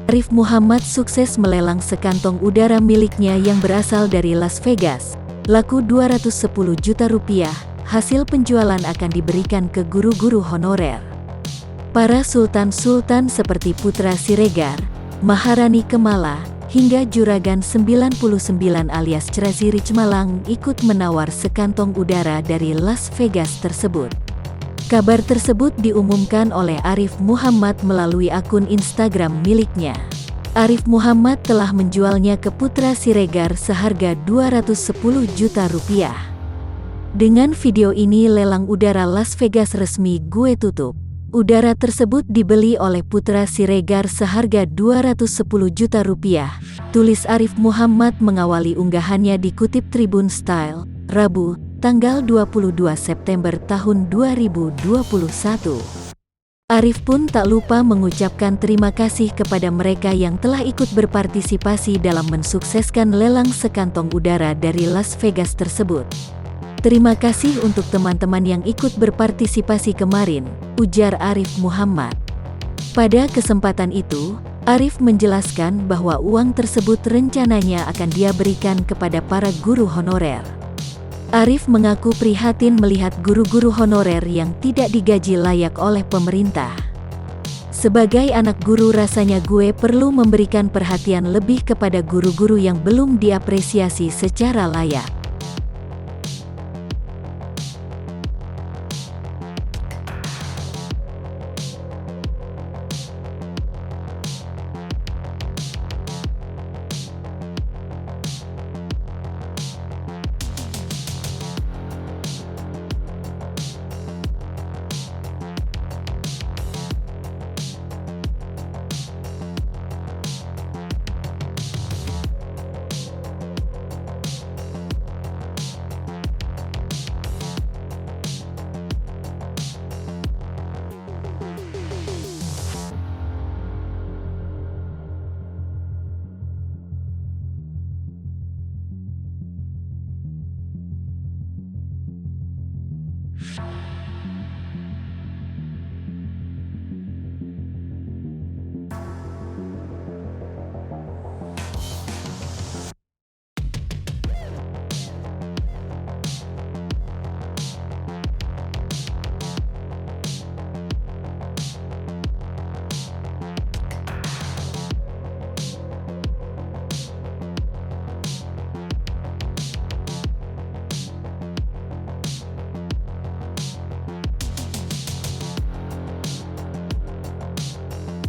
Arif Muhammad sukses melelang sekantong udara miliknya yang berasal dari Las Vegas, laku Rp210 juta. Hasil penjualan akan diberikan ke guru-guru honorer. Para sultan-sultan seperti Putra Siregar, Maharani Kemala, hingga Juragan 99 alias Crazy Rich Malang ikut menawar sekantong udara dari Las Vegas tersebut. Kabar tersebut diumumkan oleh Arif Muhammad melalui akun Instagram miliknya. Arif Muhammad telah menjualnya ke Putra Siregar seharga Rp210 juta. Dengan video ini lelang udara Las Vegas resmi gue tutup. Udara tersebut dibeli oleh Putra Siregar seharga Rp210 juta, tulis Arif Muhammad mengawali unggahannya dikutip Tribun Style, Rabu, tanggal 22 September tahun 2021. Arif pun tak lupa mengucapkan terima kasih kepada mereka yang telah ikut berpartisipasi dalam mensukseskan lelang sekantong udara dari Las Vegas tersebut. Terima kasih untuk teman-teman yang ikut berpartisipasi kemarin, ujar Arif Muhammad. Pada kesempatan itu, Arif menjelaskan bahwa uang tersebut rencananya akan dia berikan kepada para guru honorer. Arif mengaku prihatin melihat guru-guru honorer yang tidak digaji layak oleh pemerintah. Sebagai anak guru rasanya gue perlu memberikan perhatian lebih kepada guru-guru yang belum diapresiasi secara layak.